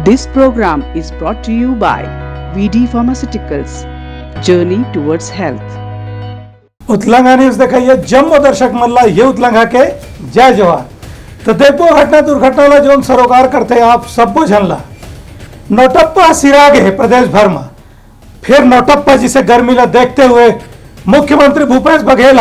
This program is brought to you by VD Pharmaceuticals. Journey towards health. Utlanga news देखाइए जम्मू दर्शक मल्ला ये उतलंगा के जय जवान। तो देखो घटना दुर्घटना जो सरोकार करते आप सब झनला नोटप्पा सिरागे है प्रदेश भर में। फिर नोटप्पा जिसे गर्मी ला देखते हुए मुख्यमंत्री भूपेश बघेल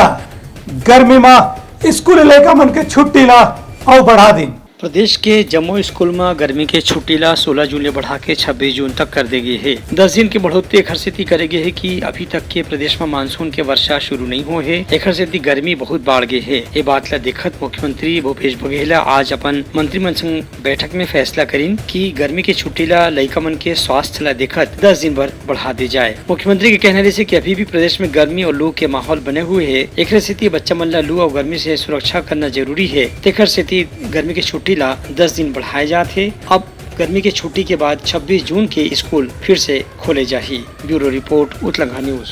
गर्मी में स्कूल लेकर मन के छुट्टी ला और बढ़ा दी। प्रदेश के जम्मू स्कूल में गर्मी के छुट्टी ला 16 जून ले बढ़ा के 26 जून तक कर देगी है। 10 दिन की बढ़ोतरी एक स्थिति करेगी है कि अभी तक के प्रदेश में मानसून के वर्षा शुरू नहीं हुए है। एक स्थिति गर्मी बहुत बढ़ गई है। ये बात ला देखत मुख्यमंत्री भूपेश बघेल आज अपन मंत्रिमंडल संग बैठक में फैसला करीन कि गर्मी की छुट्टी ला लइका मन के स्वास्थ्य ला देखत 10 दिन भर बढ़ा दी जाए। मुख्यमंत्री के कहने से कि अभी भी प्रदेश में गर्मी और लू के माहौल बने हुए है। एक स्थिति बच्चा मन ला लू और गर्मी से सुरक्षा करना जरूरी है। एक स्थिति गर्मी की छुट्टी ला 10 दिन बढ़ाए जाते। अब गर्मी की छुट्टी के बाद 26 जून के स्कूल फिर से खोले जाही। Bureau report Utlanga news.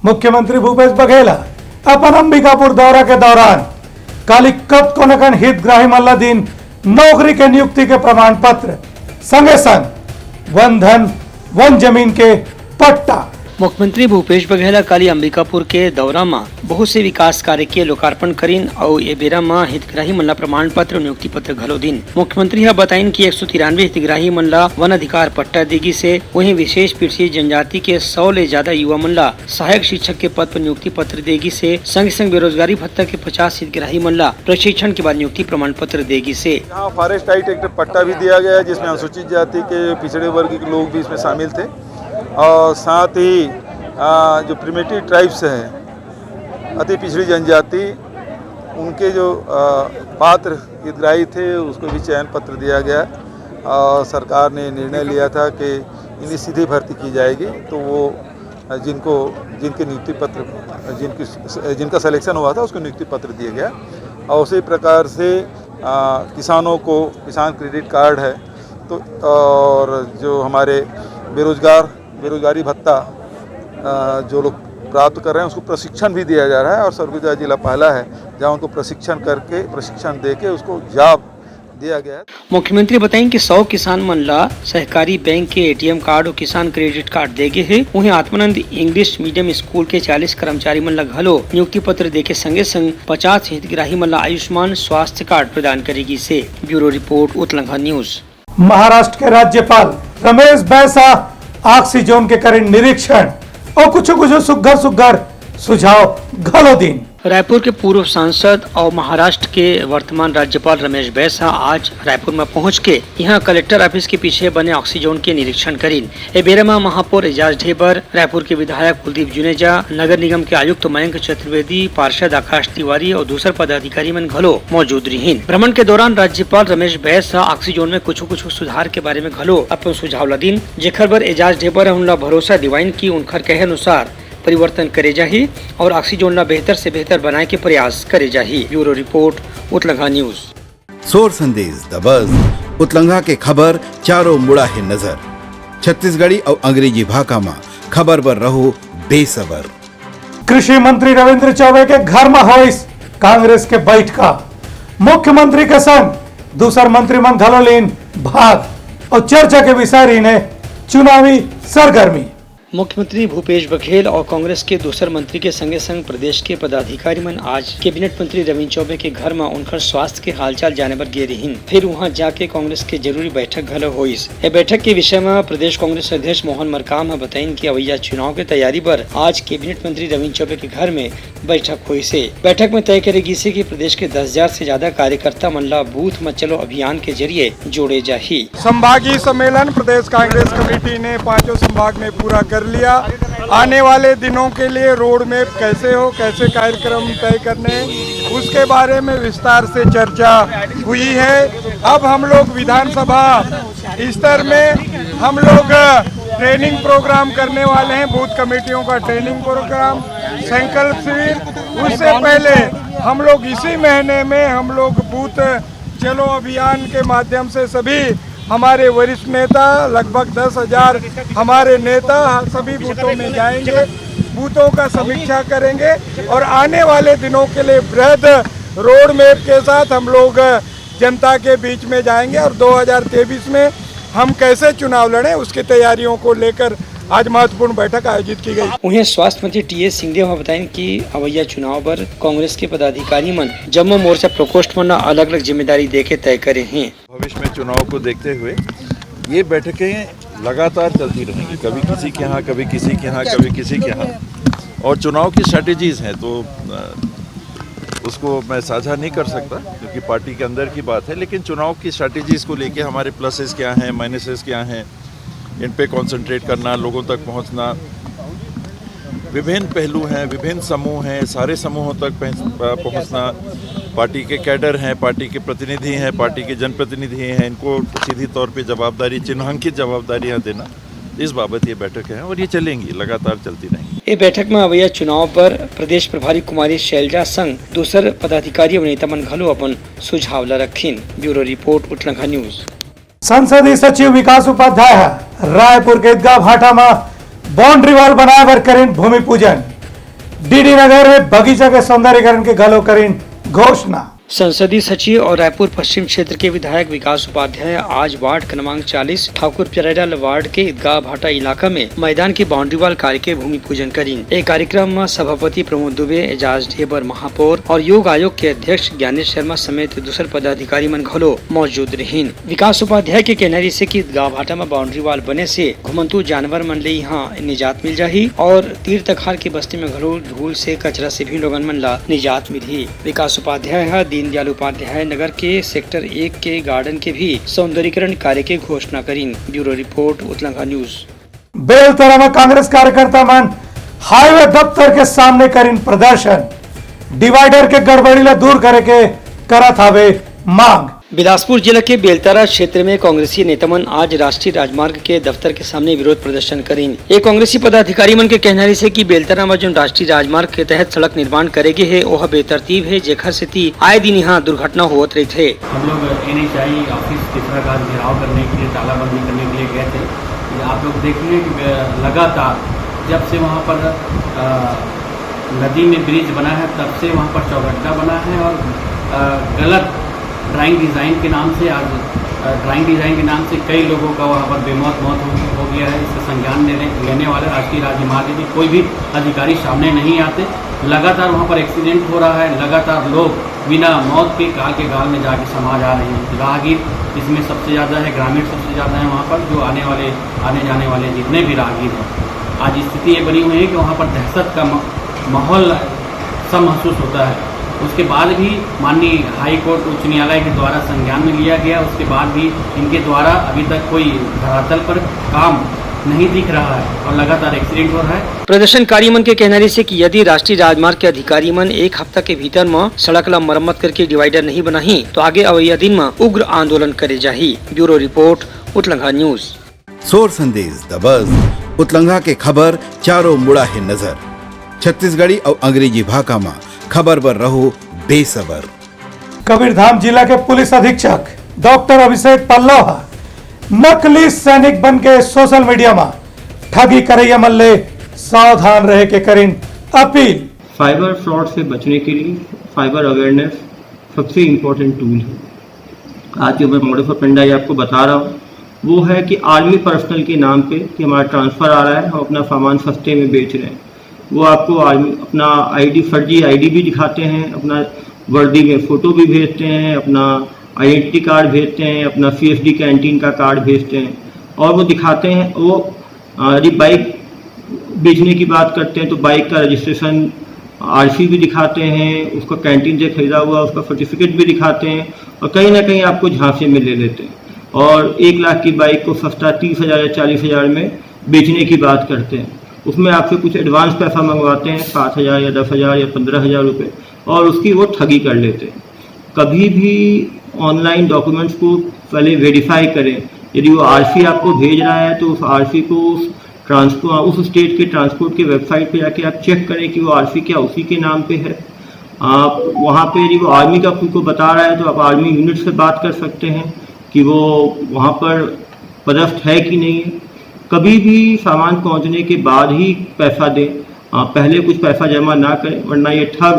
मुख्यमंत्री भूपेश बघेल अपन अंबिकापुर दौरा के दौरान काली कत कोनकन हितग्राही मल्ला दिन नौकरी के नियुक्ति के प्रमाण पत्र संगे संग वन धन वन जमीन के पट्टा। मुख्यमंत्री भूपेश बघेल काली अंबिकापुर के दौरा में बहुत से विकास कार्य के लोकार्पण करीन और ये बेरा में हितग्राही मन ला प्रमाण पत्र नियुक्ति पत्र घलो दिन। मुख्यमंत्री यह बताइन कि 193 हितग्राही मन ला वन अधिकार पट्टा देगी से वहीं विशेष पिछड़ी जनजाति के 100 ले ज्यादा युवा मन ला सहायक शिक्षक के पद पर नियुक्ति पत्र देगी से संग संग बेरोजगारी भत्ता के 50 हितग्राही मन ला प्रशिक्षण के बाद नियुक्ति प्रमाण पत्र देगी से। यहाँ फॉरेस्ट राइट एक पट्टा भी दिया गया है जिसमें अनुसूचित जाति के पिछड़े वर्ग के लोग भी इसमें शामिल थे और साथ ही जो प्रिमिटिव ट्राइब्स हैं अति पिछड़ी जनजाति उनके जो पात्र हितग्राही थे उसको भी चयन पत्र दिया गया और सरकार ने निर्णय लिया था कि इन्हें सीधी भर्ती की जाएगी। तो वो जिनके नियुक्ति पत्र जिनका सिलेक्शन हुआ था उसको नियुक्ति पत्र दिया गया। और उसी प्रकार से किसानों को किसान क्रेडिट कार्ड है तो और जो हमारे बेरोजगारी भत्ता जो लोग प्राप्त कर रहे हैं उसको प्रशिक्षण भी दिया जा रहा है और सरगुजा जिला पहला है जहां उनको प्रशिक्षण देके उसको जॉब दिया गया है। मुख्यमंत्री बताएं कि 100 किसान मन ला सहकारी बैंक के ATM कार्ड और किसान क्रेडिट कार्ड देगे है। वहीं आत्मानंद इंग्लिश मीडियम स्कूल के 40 कर्मचारी मन ला घलो नियुक्ति पत्र देके संगे संग 50 हितग्राही मन ला आयुष्मान स्वास्थ्य कार्ड प्रदान करेगी से। Bureau report Utlanga news. Maharashtra के राज्यपाल रमेश बैसा ऑक्सीजन के करें निरीक्षण और कुछ सुघर सुझाव घलो दिन। रायपुर के पूर्व सांसद और महाराष्ट्र के वर्तमान राज्यपाल रमेश बैसा आज रायपुर में पहुंच के यहां कलेक्टर ऑफिस के पीछे बने ऑक्सीजन के निरीक्षण करीन। ए बेरा में महापौर एजाज ढेबर, रायपुर के विधायक कुलदीप जुनेजा, नगर निगम के आयुक्त मयंक चतुर्वेदी, पार्षद आकाश तिवारी और दूसरे पदाधिकारी मन घलो मौजूद रहीन। भ्रमण के दौरान राज्यपाल रमेश बैसा ऑक्सीजन में कुछ सुधार के बारे में घलो अपन सुझाव लदीन, जेखर बर एजाज ढेबर उनला भरोसा दिवाइन की उनकर कहे अनुसार परिवर्तन करे जाही और ऑक्सीजन ला बेहतर से बेहतर बनाए के प्रयास करे जाही। Bureau report Utlanga news. सोर संदेश द बज़ उतलंगा के खबर चारों मुड़ा है नजर। छत्तीसगढ़ी और अंग्रेजी भाषा में खबर पर रहो बेसबर। कृषि मंत्री रविंद्र चौबे के घर में होइस कांग्रेस के बैठका। मुख्यमंत्री के संग दूसर मंत्री मन घलोलीन भाग और चर्चा के विषय ने चुनावी सरगर्मी। मुख्यमंत्री भूपेश बघेल और कांग्रेस के दूसरे मंत्री के संगे संग प्रदेश के पदाधिकारी मन आज कैबिनेट मंत्री रविंद्र चौबे के घर में उनकर स्वास्थ्य के हालचाल जाने पर गए रहीन। फिर वहां जाके कांग्रेस के जरूरी बैठक घलो होइस। ये बैठक के विषय में प्रदेश कांग्रेस अध्यक्ष मोहन मरकाम ने बताइन कि अवैया चुनाव के तैयारी पर आज कैबिनेट मंत्री रविंद्र चौबे के घर में बैठक हुई से। बैठक में तय करेगी से कि प्रदेश के 10,000 से ज्यादा कार्यकर्ता मन ला बूथ में चलो अभियान के जरिए जोड़े जाही। संभागीय सम्मेलन प्रदेश कांग्रेस कमेटी ने 5 संभाग में पूरा कर लिया। आने वाले दिनों के लिए रोड मैप कैसे कार्यक्रम तय करने उसके बारे में विस्तार से चर्चा हुई है। अब हम लोग विधानसभा स्तर में हम लोग ट्रेनिंग प्रोग्राम करने वाले हैं, बूथ कमेटियों का ट्रेनिंग प्रोग्राम, संकल्प शिविर। उससे पहले हम लोग इसी महीने में हम लोग बूथ चलो अभियान के माध्यम से सभी हमारे वरिष्ठ नेता लगभग 10,000 हमारे नेता सभी बूथों में जाएंगे, बूथों का समीक्षा करेंगे और आने वाले दिनों के लिए बृहद रोड मैप के साथ हम लोग जनता के बीच में जाएंगे और 2023 में हम कैसे चुनाव लड़ें उसकी तैयारियों को लेकर आज महत्वपूर्ण बैठक आयोजित की गई। उन्हें स्वास्थ्य मंत्री टी.एस. सिंहदेव बताएं कि अवैया चुनाव पर कांग्रेस के पदाधिकारी मन जम्मू मोर्चा प्रकोष्ठ में अलग अलग जिम्मेदारी देके तय करे हैं। भविष्य में चुनाव को देखते हुए ये बैठकें लगातार चलती रहेंगी, कभी किसी के यहाँ, कभी किसी के यहाँ, कभी किसी के यहाँ, और चुनाव की स्ट्रैटेजीज हैं तो उसको मैं साझा नहीं कर सकता क्योंकि पार्टी के अंदर की बात है, लेकिन चुनाव की स्ट्रैटेजीज को लेके हमारे प्लसेस क्या हैं, माइनसेस क्या हैं, इन पे कंसंट्रेट करना, लोगों तक पहुंचना, विभिन्न पहलू हैं, विभिन्न समूह हैं, सारे समूहों तक पहुंचना, पार्टी के कैडर हैं, पार्टी के प्रतिनिधि हैं, पार्टी के जनप्रतिनिधि हैं, इनको सीधी तौर पे जवाबदारी, चिन्हांकित जवाबदारियां देना, इस बाबत ये बैठक है और ये चलेंगी, लगातार चलती रहेंगी। ये बैठक में अवैया चुनाव पर प्रदेश प्रभारी कुमारी शैलजा संघ दूसर पदाधिकारी और नेता मन घलो अपन सुझाव ला रखीन। Bureau report Utlanga news. संसदीय सचिव विकास उपाध्याय रायपुर के ईदगाह भाटा में बाउंड्री वॉल बनाए बर करीन भूमि पूजन। डीडी नगर में बगीचा के सौंदर्यीकरण के घलो करीन घोषणा। संसदीय सचिव और रायपुर पश्चिम क्षेत्र के विधायक विकास उपाध्याय आज वार्ड क्रमांक 40 ठाकुर प्यारेलाल वार्ड के ईदगाह भाटा इलाका में मैदान की बाउंड्री वॉल कार्य के भूमि पूजन करीन। एक कार्यक्रम में सभापति प्रमोद दुबे, एजाज ढेबर महापौर और योग आयोग के अध्यक्ष ज्ञानेश शर्मा समेत दूसरे पदाधिकारी मन घलो मौजूद रहीन। विकास उपाध्याय के कहना से कि ईदगाह भाटा में बाउंड्री वॉल बने से घुमंतु जानवर मन ले यहाँ निजात मिल जाही और तीर तखार की बस्ती में घलो धूल से कचरा से भी लोगन मन ला निजात मिली। विकास उपाध्याय दीनदयाल उपाध्याय नगर के सेक्टर 1 के गार्डन के भी सौंदर्यीकरण कार्य के घोषणा करीन। Bureau report Utlanga news. Beltara में कांग्रेस कार्यकर्ता मन हाईवे दफ्तर के सामने करीन प्रदर्शन। डिवाइडर के गड़बड़ी ला दूर करे के करत हावे मांग। बिलासपुर जिला के बेलतारा क्षेत्र में कांग्रेसी नेता मन आज राष्ट्रीय राजमार्ग के दफ्तर के सामने विरोध प्रदर्शन करेंगे। एक कांग्रेसी पदाधिकारी मन के कहना से कि बेलतारा में जो राष्ट्रीय राजमार्ग के तहत सड़क निर्माण करेगे है वह बेतरतीब है, जेखर से आए दिन यहाँ दुर्घटना होत रही थे। हम लोग NHI ऑफिस चित्राकार घेराव करने के लिए, तालाबंदी करने के लिए गए थे। आप लोग देखेंगे कि लगातार जब से वहाँ पर नदी में ब्रिज बना है तब से वहाँ पर चौगट्टा बना है और गलत ड्राइंग डिज़ाइन के नाम से आज कई लोगों का वहाँ पर बेमौत मौत हो गया है। इसका संज्ञान लेने वाले राष्ट्रीय राजमार्ग के कोई भी अधिकारी सामने नहीं आते। लगातार वहाँ पर एक्सीडेंट हो रहा है, लगातार लोग बिना मौत के गाल में जाके समा जा रहे हैं। राहगीर इसमें सबसे ज़्यादा है, ग्रामीण सबसे ज़्यादा है वहाँ पर, जो आने जाने वाले जितने भी राहगीर हैं। आज स्थिति ये बनी हुई है कि वहाँ पर दहशत का माहौल सब महसूस होता है। उसके बाद भी माननीय हाई कोर्ट उच्च न्यायालय के द्वारा संज्ञान में लिया गया, उसके बाद भी इनके द्वारा अभी तक कोई धरातल पर काम नहीं दिख रहा है और लगातार एक्सीडेंट हो रहा है। प्रदर्शनकारी मन के कहने से कि यदि राष्ट्रीय राजमार्ग के अधिकारी मन एक हफ्ता के भीतर में सड़क ला मरम्मत करके डिवाइडर नहीं बनाही तो आगे अवैया दिन में उग्र आंदोलन करे जाही। Bureau report Utlanga news. सोर संदेश द बज़ उतलंघा के खबर चारों मुड़ा है नजर। छत्तीसगढ़ी और अंग्रेजी भाषा में खबर पर रहो बेसबर। कबीरधाम जिला के पुलिस अधीक्षक डॉक्टर अभिषेक पल्लव नकली सैनिक बन के सोशल मीडिया में ठगी करैया मल्ले सावधान रहे के करीन अपील। साइबर फ्रॉड से बचने के लिए साइबर अवेयरनेस सबसे इम्पोर्टेंट टूल है। आज जो मैं मॉडल ऑपरेंडी आपको बता रहा हूँ वो है कि आर्मी पर्सनल के नाम पे कि हमारा ट्रांसफ़र आ रहा है, हम अपना सामान सस्ते में बेच रहे हैं। वो आपको आर्मी अपना फर्जी आईडी भी दिखाते हैं, अपना वर्दी में फ़ोटो भी भेजते हैं, अपना आइडेंटिटी कार्ड भेजते हैं, अपना CSD कैंटीन का कार्ड भेजते हैं और वो दिखाते हैं। वो यदि बाइक बेचने की बात करते हैं तो बाइक का रजिस्ट्रेशन RC भी दिखाते हैं, उसका कैंटीन से ख़रीदा हुआ उसका सर्टिफिकेट भी दिखाते हैं और कहीं ना कहीं आपको झांसे में ले लेते हैं और 1 लाख की बाइक को सस्ता 30,000 या 40,000 में बेचने की बात करते हैं। उसमें आपसे कुछ एडवांस पैसा मंगवाते हैं 7,000 या 10,000 या 15,000 रुपये और उसकी वो ठगी कर लेते हैं। कभी भी ऑनलाइन डॉक्यूमेंट्स को पहले वेरीफाई करें। यदि वो RC आपको भेज रहा है तो उस RC को उस स्टेट के ट्रांसपोर्ट के वेबसाइट पे जाके आप चेक करें कि वो RC क्या उसी के नाम पे है। आप वहाँ पे यदि वो आर्मी का को बता रहा है तो आप आर्मी यूनिट से बात कर सकते हैं कि वो वहाँ पर पदस्थ है कि नहीं है। कभी भी सामान पहुंचने के बाद ही पैसा दें, पहले कुछ पैसा जमा ना करें वरना ये ठग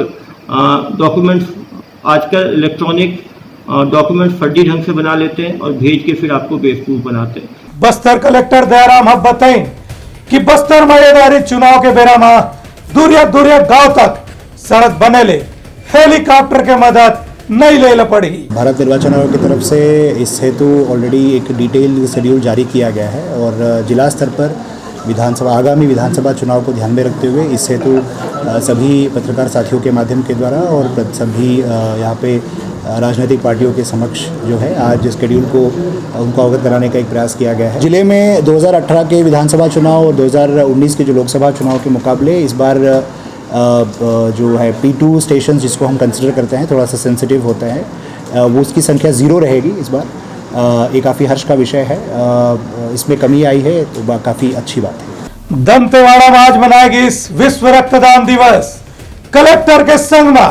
डॉक्यूमेंट्स आजकल इलेक्ट्रॉनिक डॉक्यूमेंट फर्जी ढंग से बना लेते हैं और भेज के फिर आपको बेवकूफ़ बनाते हैं। बस्तर कलेक्टर दयाराम हब बताएं कि बस्तर में आधारित चुनाव के बेरा में दूरिया गांव तक सड़क बनेले हेलीकॉप्टर के मदद नहीं ले पड़ी। भारत निर्वाचन आयोग की तरफ से इस हेतु ऑलरेडी एक डिटेल शेड्यूल जारी किया गया है और जिला स्तर पर आगामी विधानसभा चुनाव को ध्यान में रखते हुए इस हेतु सभी पत्रकार साथियों के माध्यम के द्वारा और सभी यहाँ पे राजनीतिक पार्टियों के समक्ष जो है आज शेड्यूल को उनको अवगत कराने का एक प्रयास किया गया है। जिले में 2018 के विधानसभा चुनाव और 2019 के जो लोकसभा चुनाव के मुकाबले इस बार जो है P2 स्टेशन जिसको हम कंसिडर करते हैं थोड़ा सा सेंसिटिव होता है वो उसकी संख्या 0 रहेगी इस बार। ये काफ़ी हर्ष का विषय है, इसमें कमी आई है तो काफ़ी अच्छी बात है। दंतेवाड़ा में आज मनाएगी इस विश्व रक्तदान दिवस। कलेक्टर के संग में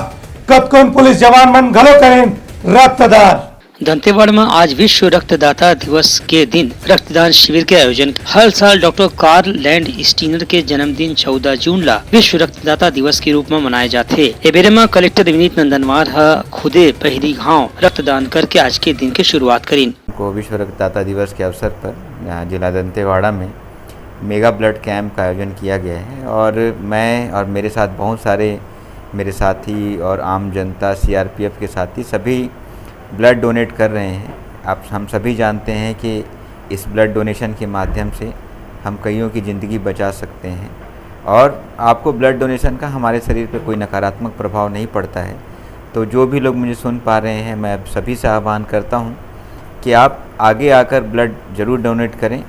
कतकोन पुलिस जवान मन घलो करें रक्तदान। दंतेवाड़ा में आज विश्व रक्तदाता दिवस के दिन रक्तदान शिविर के आयोजन। हर साल डॉक्टर कार्ल लैंड स्टीनर के जन्मदिन 14 जून ला विश्व रक्तदाता दिवस के रूप में मनाए जाते। ए बेरे में कलेक्टर विनीत नंदनवार खुदे पहली घाव रक्तदान करके आज के दिन की शुरुआत करी। को विश्व रक्तदाता दिवस के अवसर पर यहाँ जिला दंतेवाड़ा में मेगा ब्लड कैंप का आयोजन किया गया है और मैं और मेरे साथ बहुत सारे मेरे साथी और आम जनता CRPF के साथी सभी ब्लड डोनेट कर रहे हैं। हम सभी जानते हैं कि इस ब्लड डोनेशन के माध्यम से हम कईयों की ज़िंदगी बचा सकते हैं और आपको ब्लड डोनेशन का हमारे शरीर पर कोई नकारात्मक प्रभाव नहीं पड़ता है। तो जो भी लोग मुझे सुन पा रहे हैं मैं सभी से आह्वान करता हूं कि आप आगे आकर ब्लड ज़रूर डोनेट करें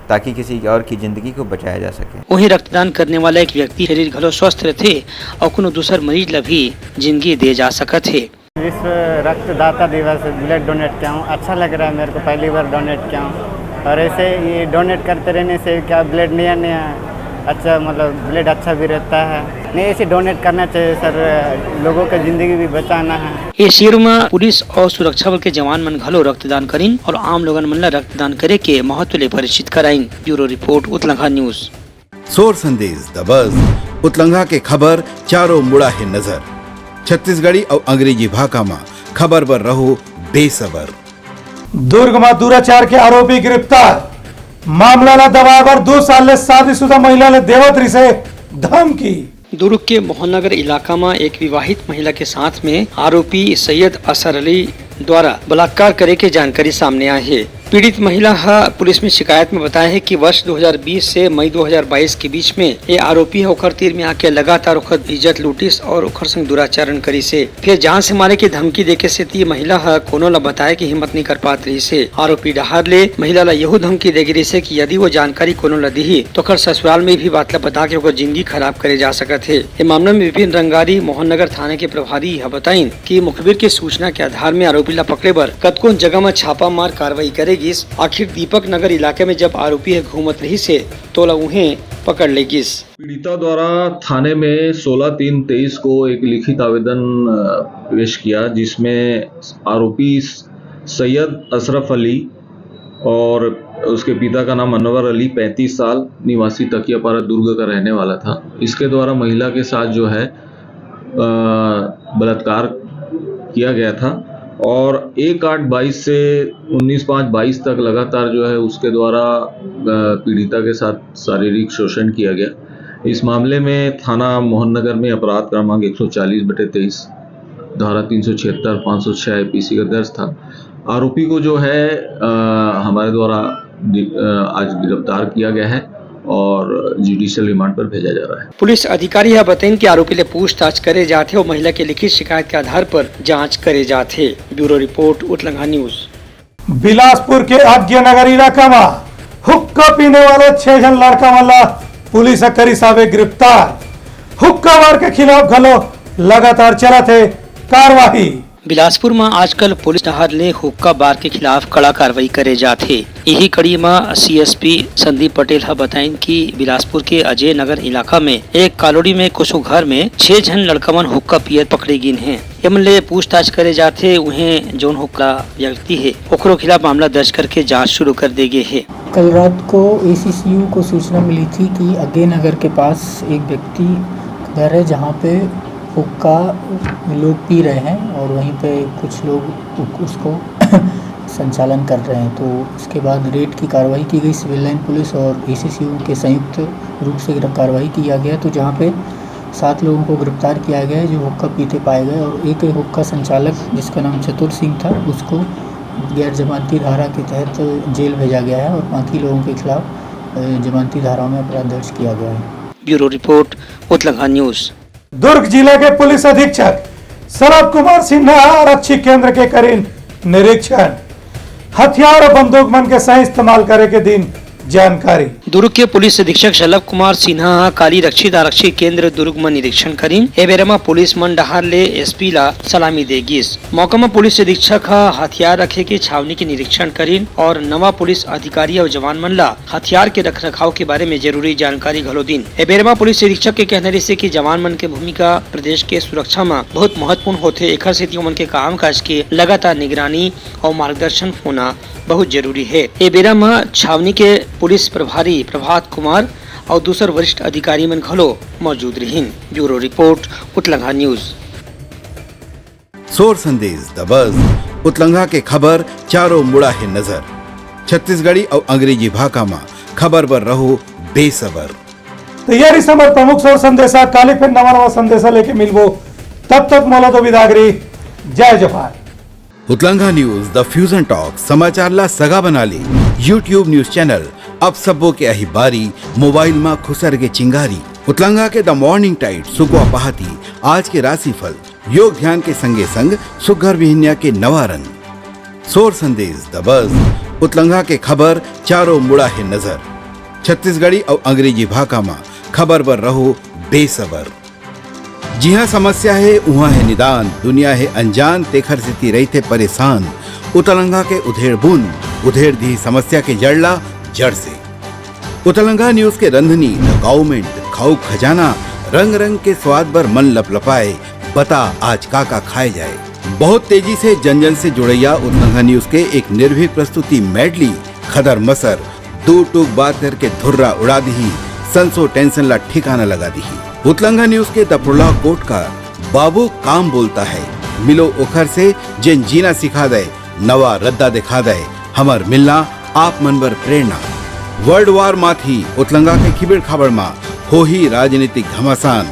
ताकि किसी और की ज़िंदगी को बचाया जा सके। वही रक्तदान करने वाला एक व्यक्ति शरीर घलो स्वस्थ रहते और कोनो दूसर मरीज ला भी जिंदगी दे जा सकत है। विश्व रक्तदाता दिवस ब्लड डोनेट किया हूँ, अच्छा लग रहा है मेरे को, पहली बार डोनेट किया हूँ और ऐसे ये डोनेट करते रहने से क्या ब्लड नया अच्छा मतलब ब्लड अच्छा भी रहता है। नहीं ऐसे डोनेट करना चाहिए सर, लोगों की जिंदगी भी बचाना है। ये शिविर में पुलिस और सुरक्षा बल के जवान मन घलो रक्तदान करीन और आम लोगन मन ला रक्तदान करे के महत्व ले परिचित कराइन। Bureau report Utlanga news. सोर संदेश द बज़ उतलंघा के खबर चारों मुड़ा है नजर। छत्तीसगढ़ी और अंग्रेजी भाषा में खबर पर रहो बेसबर। दुर्ग में दुराचार के आरोपी गिरफ्तार। मामला ला दबावर 2 साल ले शादीशुदा महिला ने देवत्री से धमकी। दुर्ग के मोहननगर इलाका में एक विवाहित महिला के साथ में आरोपी सैयद असर अली द्वारा बलात्कार करे के जानकारी सामने आई है। पीड़ित महिला पुलिस में शिकायत में बताया है कि वर्ष 2020 से मई 2022 के बीच में ये आरोपी ओखर तीर में आके लगातार ओखर इज्जत लूटिस और ओखर संग दुराचरण करी से। फिर जान से मारे की धमकी देके से ती महिला कोनो ला बताया कि हिम्मत नहीं कर पात रही से। आरोपी डहार ले महिला ला यहू धमकी दे गिरी से कि यदि वो जानकारी कोनो ला दी तो ओखर ससुराल में भी बात ला बता के ओकर जिंदगी खराब करे जा सकत है। ये मामले में विपिन रंगारी मोहननगर थाने के प्रभारी बताइन कि मुखबिर की सूचना के आधार में आरोपी ला पकड़े बर कतकोन जगह में छापा मार कार्रवाई करेगी। आखिर दीपक नगर इलाके में जब आरोपी है घूमत रही से तो उन्हें पकड़ लेगी। पीड़िता द्वारा थाने में 16/3/23 को एक लिखित आवेदन पेश किया जिसमें आरोपी सैयद अशरफ अली और उसके पिता का नाम अनवर अली 35 साल निवासी तकियापारा दुर्ग का रहने वाला था। इसके द्वारा महिला के साथ जो है बलात्कार किया गया था और 1/8/22 से 19/5/22 तक लगातार जो है उसके द्वारा पीड़िता के साथ शारीरिक शोषण किया गया। इस मामले में थाना मोहननगर में अपराध क्रमांक 140/23 धारा 376 506 IPC का दर्ज था। आरोपी को जो है हमारे द्वारा आज गिरफ्तार किया गया है और जुडिशियल रिमांड पर भेजा जा रहा है। पुलिस अधिकारी यह बताएं कि आरोपी ले पूछताछ करे जाते और महिला की लिखित शिकायत के आधार पर जांच करे जाते। Bureau report Utlanga news. Bilaspur के आज्ञानगर इलाका में हुक्का पीने वाले 6 जन लड़का वाला पुलिस करी सावे गिरफ्तार। हुक्का बार के खिलाफ घलो लगातार चला थे कार्रवाई। बिलासपुर में आजकल पुलिस डहार ले हुक्का बार के खिलाफ कड़ा कार्रवाई करे जाते। यही कड़ी में CSP संदीप पटेल बताइन कि बिलासपुर के अजय नगर इलाका में एक कॉलोनी में कुछ घर में 6 जन लड़का मन हुक्का पियत पकड़े गिन है। यमले पूछताछ करे जाते उन्हें जोन हुक्का व्यक्ति है ओकरो खिलाफ मामला दर्ज करके जांच शुरू कर दे गए है। कल रात को ACCU को सूचना मिली थी कि अजय नगर के पास एक व्यक्ति घर है जहाँ पे हुक्का लोग पी रहे हैं और वहीं पे कुछ लोग उसको संचालन कर रहे हैं। तो उसके बाद रेड की कार्रवाई की गई, सिविल लाइन पुलिस और ACCU के संयुक्त रूप से कार्रवाई किया गया। तो जहाँ पे 7 लोगों को गिरफ्तार किया गया है जो हुक्का पीते पाए गए, और एक हुक्का संचालक जिसका नाम चतुर सिंह था उसको गैर जमानती धारा के तहत जेल भेजा गया है और बाकी लोगों के खिलाफ जमानती धाराओं में अपराध दर्ज किया गया है। Bureau report Utlanga news. Durg जिले के पुलिस अधीक्षक शरद कुमार सिन्हा आरक्षी केंद्र के करीन निरीक्षण, हथियार और बंदूक मन के सही इस्तेमाल करे के दिन जानकारी। दुर्ग के पुलिस अधीक्षक शलभ कुमार सिन्हा काली रक्षित आरक्षी केंद्र दुर्ग में निरीक्षण करीन। एबेरमा पुलिस मन डहार ले SP ला सलामी देगिस। मौका में पुलिस अधीक्षक हथियार रखे के छावनी के निरीक्षण करीन और नवा पुलिस अधिकारी और जवान मन ला हथियार के रख रखाव के बारे में जरूरी जानकारी घलो दिन। एबेरमा पुलिस अधीक्षक के कहने से कि जवान मन के भूमिका प्रदेश के सुरक्षा में बहुत महत्वपूर्ण होते, एकर से मन के काम काज के लगातार निगरानी और मार्गदर्शन होना बहुत जरूरी है। ए बेरा में छावनी के पुलिस प्रभारी प्रभात कुमार और दूसर वरिष्ठ अधिकारी मन खलो मौजूद रहीन। Bureau report Utlanga news. सोर संदेश दबज उतलंगा के खबर चारों मुड़ा है नजर। छत्तीसगढ़ी और अंग्रेजी भाषा में खबर बर रहो बेसबर। तो ये रही समर प्रमुख सोर संदेशा। काली फिर नवा संदेशा लेके मिलबो, तब तक मोला तो विदागरी। जय जवान। उतलंगा न्यूज द फ्यूजन टॉक समाचार ला सगा बना ली। YouTube न्यूज चैनल अब सबो के अही बारी मोबाइल में खुसर के चिंगारी। उतलंगा के द मॉर्निंग टाइट सुगवा पहाती आज के राशिफल योग ध्यान के संगे संग सुघर विहिन्या के नवा रंग। सोर संदेश दबज उतलंगा के खबर चारों मुड़ा है नजर। छत्तीसगढ़ी और अंग्रेजी भाषा में खबर बर रहो बेसबर। जी हाँ, समस्या है वहाँ है निदान, दुनिया है अनजान तेखर से रही थे परेशान। उतलंगा के उधेड़ बुन उधेड़ दी समस्या के जड़ला जड़ से। उतलंगा न्यूज के रंधनी गवर्नमेंट खाऊ खजाना रंग रंग के स्वाद पर मन लपलपाए, बता आज का खाए जाए। बहुत तेजी से जन जन से जुड़ैया उतलंगा न्यूज के एक निर्भीक प्रस्तुति मेडली खदर मसर दो टूक बात करके धुर्रा उड़ा दी, संसो टेंशन ला ठिकाना लगा दी। उतलंगा न्यूज के दपुरला कोट का बाबू काम बोलता है, मिलो ओखर से जिन जीना सिखा दे, नवा रद्दा दिखा दे, हमर मिलना आप मनबर प्रेरणा। वर्ल्ड वार माथी उतलंगा के खिबड़ खबर मा हो ही राजनीतिक घमासान,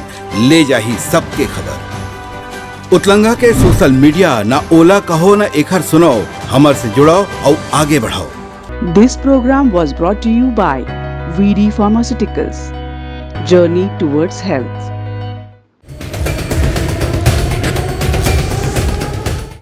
ले जाही सबके खबर। उतलंगा के सोशल मीडिया ना ओला कहो ना एखर सुनो, हमर से जुड़ो और आगे बढ़ाओ। This program was brought to you by VD Pharmaceuticals. Journey towards health.